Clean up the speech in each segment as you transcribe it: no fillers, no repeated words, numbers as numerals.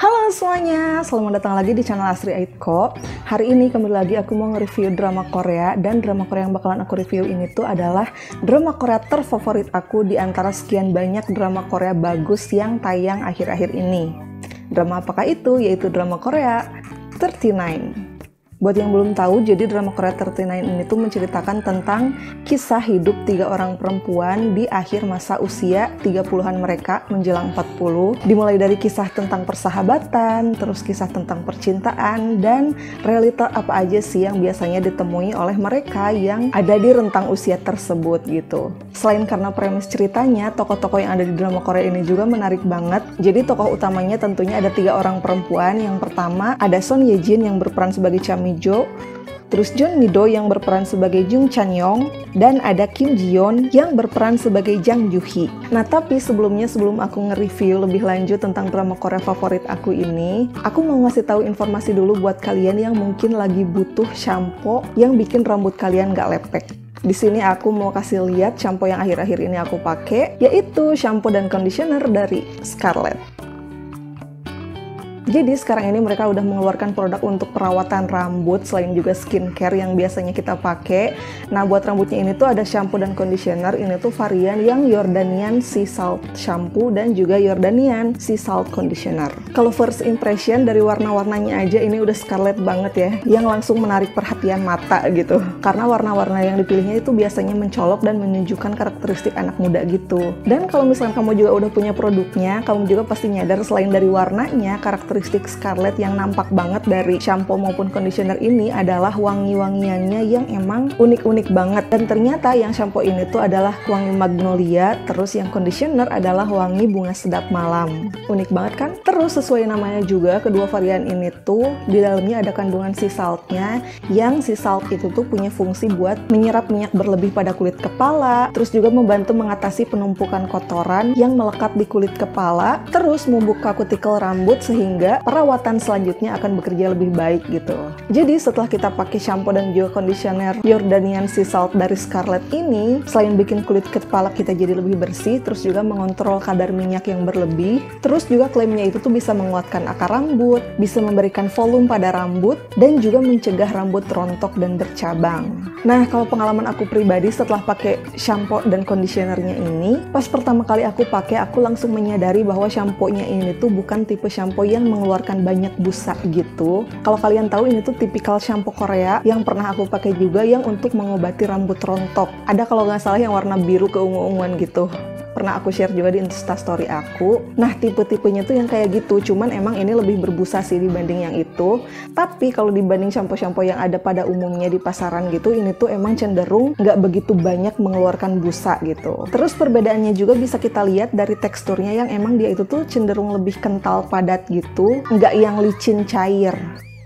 Halo semuanya, selamat datang lagi di channel Asri Aitko. Hari ini kembali lagi aku mau nge-review drama Korea. Dan drama Korea yang bakalan aku review ini tuh adalah drama Korea terfavorit aku di antara sekian banyak drama Korea bagus yang tayang akhir-akhir ini. Drama apakah itu? Yaitu drama Korea 39. Buat yang belum tahu, jadi drama Korea 39 ini tuh menceritakan tentang kisah hidup 3 orang perempuan di akhir masa usia 30-an mereka menjelang 40. Dimulai dari kisah tentang persahabatan, terus kisah tentang percintaan, dan realita apa aja sih yang biasanya ditemui oleh mereka yang ada di rentang usia tersebut gitu. Selain karena premis ceritanya, tokoh-tokoh yang ada di drama Korea ini juga menarik banget. Jadi tokoh utamanya tentunya ada 3 orang perempuan. Yang pertama ada Son Ye Jin yang berperan sebagai Cha Mi Jo, terus Jeon Mi Do yang berperan sebagai Jung Chan Yong, dan ada Kim Ji Yeon yang berperan sebagai Jang Ju Hee. Nah tapi sebelum aku nge-review lebih lanjut tentang drama Korea favorit aku ini, aku mau ngasih tahu informasi dulu buat kalian yang mungkin lagi butuh shampoo yang bikin rambut kalian gak lepek. Di sini aku mau kasih lihat shampoo yang akhir-akhir ini aku pakai, yaitu shampoo dan conditioner dari Scarlett. Jadi sekarang ini mereka udah mengeluarkan produk untuk perawatan rambut selain juga skincare yang biasanya kita pakai. Nah buat rambutnya ini tuh ada shampoo dan conditioner. Ini tuh varian yang Jordanian Sea Salt Shampoo dan juga Jordanian Sea Salt Conditioner. Kalau first impression dari warna-warnanya aja ini udah Scarlett banget ya, yang langsung menarik perhatian mata gitu. Karena warna-warna yang dipilihnya itu biasanya mencolok dan menunjukkan karakteristik anak muda gitu. Dan kalau misalnya kamu juga udah punya produknya, kamu juga pasti nyadar selain dari warnanya, karakteristik Scarlett yang nampak banget dari shampoo maupun conditioner ini adalah wangi-wangiannya yang emang unik-unik banget. Dan ternyata yang shampoo ini tuh adalah wangi magnolia, terus yang conditioner adalah wangi bunga sedap malam. Unik banget kan? Terus sesuai namanya juga, kedua varian ini tuh di dalamnya ada kandungan sea saltnya, yang sea salt itu tuh punya fungsi buat menyerap minyak berlebih pada kulit kepala, terus juga membantu mengatasi penumpukan kotoran yang melekat di kulit kepala, terus membuka kutikel rambut sehingga perawatan selanjutnya akan bekerja lebih baik gitu. Jadi setelah kita pakai shampoo dan juga conditioner Jordanian Sea Salt dari Scarlett ini, selain bikin kulit kepala kita jadi lebih bersih, terus juga mengontrol kadar minyak yang berlebih, terus juga klaimnya itu tuh bisa menguatkan akar rambut, bisa memberikan volume pada rambut, dan juga mencegah rambut rontok dan bercabang. Nah kalau pengalaman aku pribadi setelah pakai shampoo dan conditionernya ini, pas pertama kali aku pakai, aku langsung menyadari bahwa shampoo-nya ini tuh bukan tipe shampoo yang mengeluarkan banyak busa gitu. Kalau kalian tahu ini tuh tipikal shampoo Korea yang pernah aku pakai juga yang untuk mengobati rambut rontok. Ada kalau nggak salah yang warna biru keungu-unguan gitu. Pernah aku share juga di Instastory aku. Nah tipe-tipenya tuh yang kayak gitu, cuman emang ini lebih berbusa sih dibanding yang itu. Tapi kalau dibanding shampoo-shampoo yang ada pada umumnya di pasaran gitu, ini tuh emang cenderung nggak begitu banyak mengeluarkan busa gitu. Terus perbedaannya juga bisa kita lihat dari teksturnya yang emang dia itu tuh cenderung lebih kental padat gitu, nggak yang licin cair.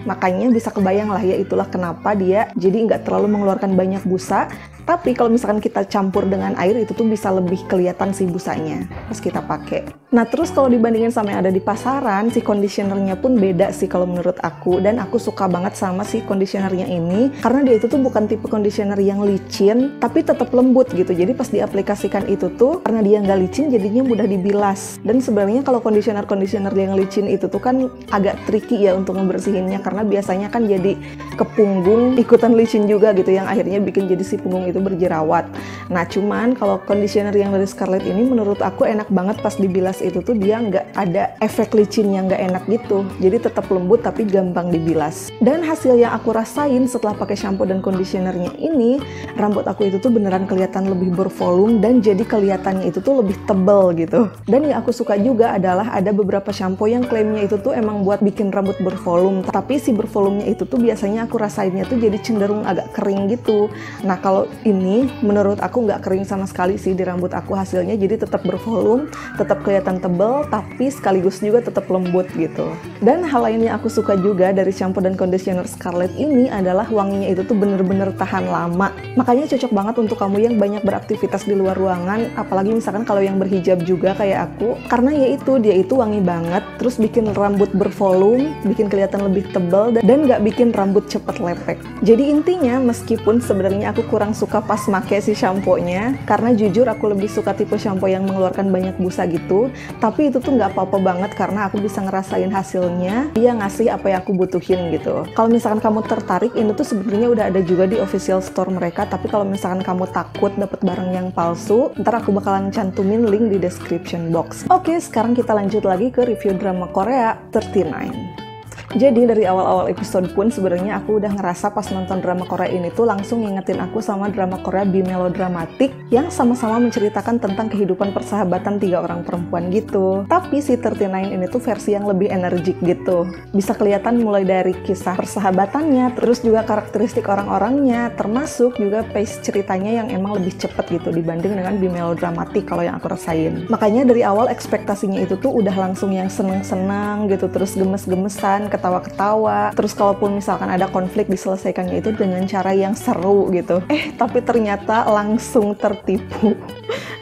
Makanya bisa kebayang lah ya, itulah kenapa dia jadi nggak terlalu mengeluarkan banyak busa. Tapi kalau misalkan kita campur dengan air, itu tuh bisa lebih kelihatan si busanya pas kita pakai. Nah terus kalau dibandingin sama yang ada di pasaran, si conditionernya pun beda sih kalau menurut aku. Dan aku suka banget sama si conditionernya ini, karena dia itu tuh bukan tipe conditioner yang licin, tapi tetap lembut gitu. Jadi pas diaplikasikan itu tuh, karena dia nggak licin, jadinya mudah dibilas. Dan sebenarnya kalau conditioner yang licin itu tuh kan agak tricky ya untuk membersihinnya, karena biasanya kan jadi ke punggung ikutan licin juga gitu, yang akhirnya bikin jadi si punggung itu berjerawat. Nah cuman kalau conditioner yang dari Scarlett ini menurut aku enak banget pas dibilas itu tuh dia nggak ada efek licin yang nggak enak gitu. Jadi tetap lembut tapi gampang dibilas. Dan hasil yang aku rasain setelah pakai shampoo dan conditionernya ini, rambut aku itu tuh beneran kelihatan lebih bervolume dan jadi kelihatannya itu tuh lebih tebal gitu. Dan yang aku suka juga adalah ada beberapa shampoo yang klaimnya itu tuh emang buat bikin rambut bervolume, tapi si bervolumenya itu tuh biasanya aku rasainnya tuh jadi cenderung agak kering gitu. Nah kalau ini menurut aku nggak kering sama sekali sih di rambut aku hasilnya, jadi tetap bervolume, tetap kelihatan tebal, tapi sekaligus juga tetap lembut gitu. Dan hal lain yang aku suka juga dari shampoo dan conditioner Scarlett ini adalah wanginya itu tuh bener-bener tahan lama. Makanya cocok banget untuk kamu yang banyak beraktivitas di luar ruangan, apalagi misalkan kalau yang berhijab juga kayak aku, karena dia itu wangi banget, terus bikin rambut bervolume, bikin kelihatan lebih tebal, dan nggak bikin rambut cepet lepek. Jadi intinya meskipun sebenarnya aku kurang suka suka pas make si shampoo-nya, karena jujur aku lebih suka tipe shampoo yang mengeluarkan banyak busa gitu. Tapi itu tuh nggak apa-apa banget karena aku bisa ngerasain hasilnya, dia ngasih apa yang aku butuhin gitu. Kalau misalkan kamu tertarik, ini tuh sebenarnya udah ada juga di official store mereka, tapi kalau misalkan kamu takut dapet barang yang palsu, ntar aku bakalan cantumin link di description box. Oke, sekarang kita lanjut lagi ke review drama Korea 39. Jadi dari awal-awal episode pun sebenarnya aku udah ngerasa pas nonton drama Korea ini tuh langsung ngingetin aku sama drama Korea bimelodramatik yang sama-sama menceritakan tentang kehidupan persahabatan 3 orang perempuan gitu. Tapi si 39 ini tuh versi yang lebih energik gitu. Bisa kelihatan mulai dari kisah persahabatannya, terus juga karakteristik orang-orangnya, termasuk juga pace ceritanya yang emang lebih cepet gitu dibanding dengan bimelodramatik kalau yang aku rasain. Makanya dari awal ekspektasinya itu tuh udah langsung yang seneng-seneng gitu, terus gemes-gemesan, ketawa-ketawa, terus kalaupun misalkan ada konflik diselesaikannya itu dengan cara yang seru gitu. Tapi ternyata langsung tertipu.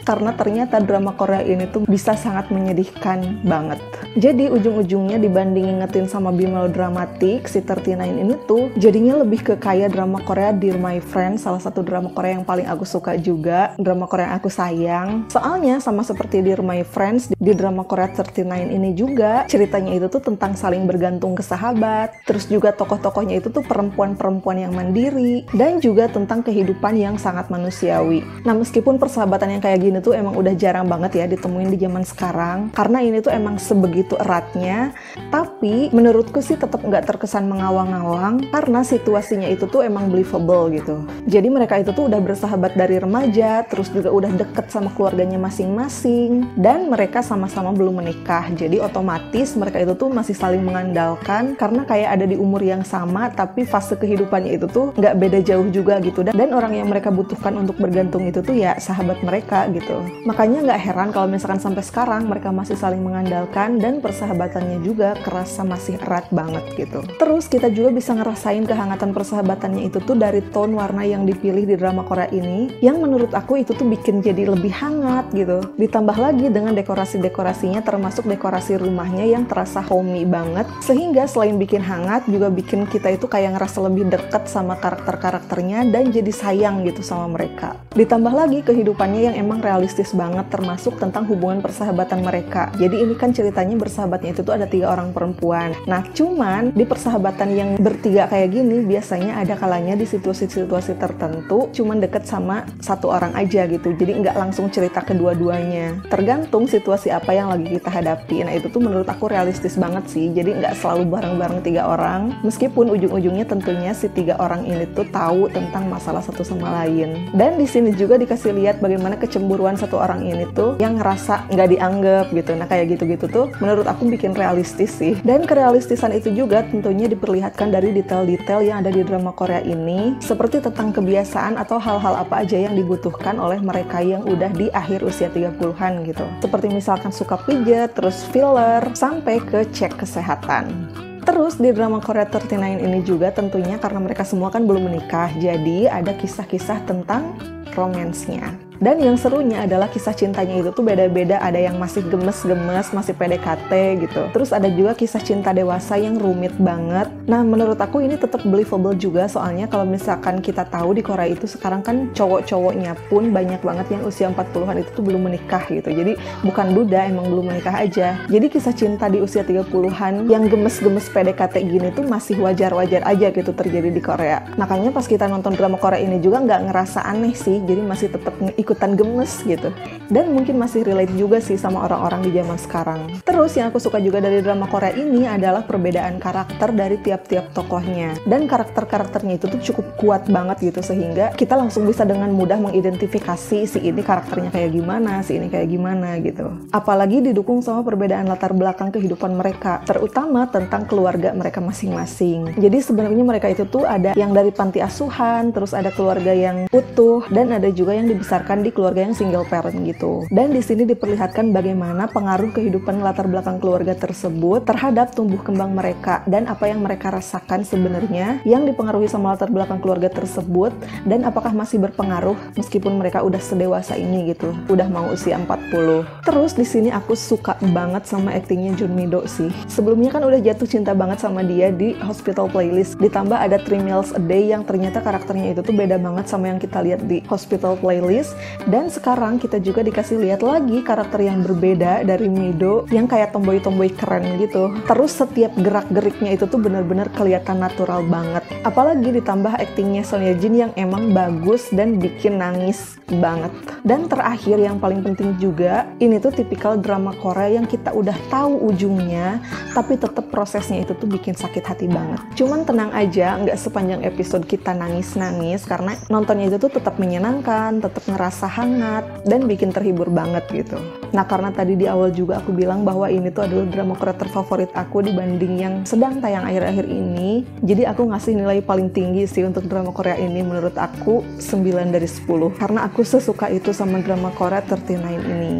Karena ternyata drama Korea ini tuh bisa sangat menyedihkan banget. Jadi ujung-ujungnya dibanding ngingetin sama bimelodramatik, si 39 ini tuh jadinya lebih ke kayak drama Korea Dear My Friend, salah satu drama Korea yang paling aku suka juga, drama Korea yang aku sayang. Soalnya sama seperti Dear My Friends, di drama Korea 39 ini juga ceritanya itu tuh tentang saling bergantung ke sahabat, terus juga tokoh-tokohnya itu tuh perempuan-perempuan yang mandiri, dan juga tentang kehidupan yang sangat manusiawi. Nah, meskipun persahabatan yang kayak gini tuh emang udah jarang banget ya ditemuin di zaman sekarang, karena ini tuh emang sebegitu eratnya, tapi menurutku sih tetap nggak terkesan mengawang-awang, karena situasinya itu tuh emang believable gitu. Jadi mereka itu tuh udah bersahabat dari remaja, terus juga udah deket sama keluarganya masing-masing, dan mereka sama-sama belum menikah, jadi otomatis mereka itu tuh masih saling mengandalkan, karena kayak ada di umur yang sama, tapi fase kehidupannya itu tuh nggak beda jauh juga gitu, dan orang yang mereka butuhkan untuk bergantung itu tuh ya sahabat mereka gitu. Makanya nggak heran kalau misalkan sampai sekarang mereka masih saling mengandalkan dan persahabatannya juga kerasa masih erat banget gitu. Terus kita juga bisa ngerasain kehangatan persahabatannya itu tuh dari tone warna yang dipilih di drama Korea ini, yang menurut aku itu tuh bikin jadi lebih hangat gitu. Ditambah lagi dengan dekorasi-dekorasinya, termasuk dekorasi rumahnya yang terasa homey banget, sehingga selain bikin hangat juga bikin kita itu kayak ngerasa lebih deket sama karakter-karakternya dan jadi sayang gitu sama mereka. Ditambah lagi kehidupannya yang emang realistis banget, termasuk tentang hubungan persahabatan mereka. Jadi ini kan ceritanya bersahabatnya itu tuh ada 3 orang perempuan. Nah, cuman di persahabatan yang bertiga kayak gini biasanya ada kalanya di situasi-situasi tertentu cuman deket sama 1 orang aja gitu. Jadi nggak langsung cerita kedua-duanya. Tergantung situasi apa yang lagi kita hadapi. Nah, itu tuh menurut aku realistis banget sih. Jadi nggak selalu bareng-bareng 3 orang. Meskipun ujung-ujungnya tentunya si 3 orang ini tuh tahu tentang masalah satu sama lain. Dan di sini juga dikasih lihat bagaimana kecemburuan 1 orang ini tuh yang ngerasa nggak dianggap gitu. Nah, kayak gitu-gitu tuh menurut aku bikin realistis sih. Dan kerealistisan itu juga tentunya diperlihatkan dari detail-detail yang ada di drama Korea ini, seperti tentang kebiasaan atau hal-hal apa aja yang dibutuhkan oleh mereka yang udah di akhir usia 30-an gitu. Seperti misalkan suka pijet, terus filler, sampai ke cek kesehatan. Terus di drama Korea 39 ini juga tentunya karena mereka semua kan belum menikah, jadi ada kisah-kisah tentang romansnya. Dan yang serunya adalah kisah cintanya itu tuh beda-beda, ada yang masih gemes-gemes, masih PDKT gitu. Terus ada juga kisah cinta dewasa yang rumit banget. Nah, menurut aku ini tetap believable juga, soalnya kalau misalkan kita tahu di Korea itu sekarang kan cowok-cowoknya pun banyak banget yang usia 40-an itu tuh belum menikah gitu. Jadi bukan duda, emang belum menikah aja. Jadi kisah cinta di usia 30-an yang gemes-gemes PDKT gini tuh masih wajar-wajar aja gitu terjadi di Korea. Makanya pas kita nonton drama Korea ini juga nggak ngerasa aneh sih, jadi masih tetap ikutan gemes gitu. Dan mungkin masih relate juga sih sama orang-orang di zaman sekarang. Terus yang aku suka juga dari drama Korea ini adalah perbedaan karakter dari tiap-tiap tokohnya. Dan karakter-karakternya itu tuh cukup kuat banget gitu, sehingga kita langsung bisa dengan mudah mengidentifikasi si ini karakternya kayak gimana, si ini kayak gimana gitu. Apalagi didukung sama perbedaan latar belakang kehidupan mereka, terutama tentang keluarga mereka masing-masing. Jadi sebenarnya mereka itu tuh ada yang dari panti asuhan, terus ada keluarga yang utuh, dan ada juga yang dibesarkan dikembangkan di keluarga yang single parent gitu. Dan di sini diperlihatkan bagaimana pengaruh kehidupan latar belakang keluarga tersebut terhadap tumbuh kembang mereka dan apa yang mereka rasakan sebenarnya yang dipengaruhi sama latar belakang keluarga tersebut, dan apakah masih berpengaruh meskipun mereka udah sedewasa ini gitu, udah mau usia 40. Terus di sini aku suka banget sama aktingnya Jun Mi-do sih. Sebelumnya kan udah jatuh cinta banget sama dia di Hospital Playlist, ditambah ada 3 Meals a Day yang ternyata karakternya itu tuh beda banget sama yang kita lihat di Hospital Playlist. Dan sekarang kita juga dikasih lihat lagi karakter yang berbeda dari Mi-do yang kayak tomboy-tomboy keren gitu. Terus setiap gerak-geriknya itu tuh bener-bener kelihatan natural banget. Apalagi ditambah aktingnya Son Ye Jin yang emang bagus dan bikin nangis banget. Dan terakhir yang paling penting juga, ini tuh tipikal drama Korea yang kita udah tahu ujungnya, tapi tetap prosesnya itu tuh bikin sakit hati banget. Cuman tenang aja, nggak sepanjang episode kita nangis-nangis, karena nontonnya itu tuh tetap menyenangkan, tetap ngerasa hangat, dan bikin terhibur banget gitu. Nah, karena tadi di awal juga aku bilang bahwa ini tuh adalah drama Korea terfavorit aku dibanding yang sedang tayang akhir-akhir ini, jadi aku ngasih nilai paling tinggi sih untuk drama Korea ini. Menurut aku 9 dari 10, karena aku sesuka itu sama drama Korea 39 ini.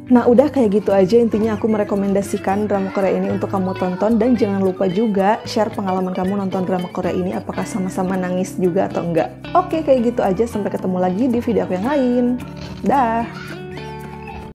Nah, udah kayak gitu aja intinya aku merekomendasikan drama Korea ini untuk kamu tonton, dan jangan lupa juga share pengalaman kamu nonton drama Korea ini, apakah sama-sama nangis juga atau enggak. Oke, kayak gitu aja, sampai ketemu lagi di video aku yang lain. Dah.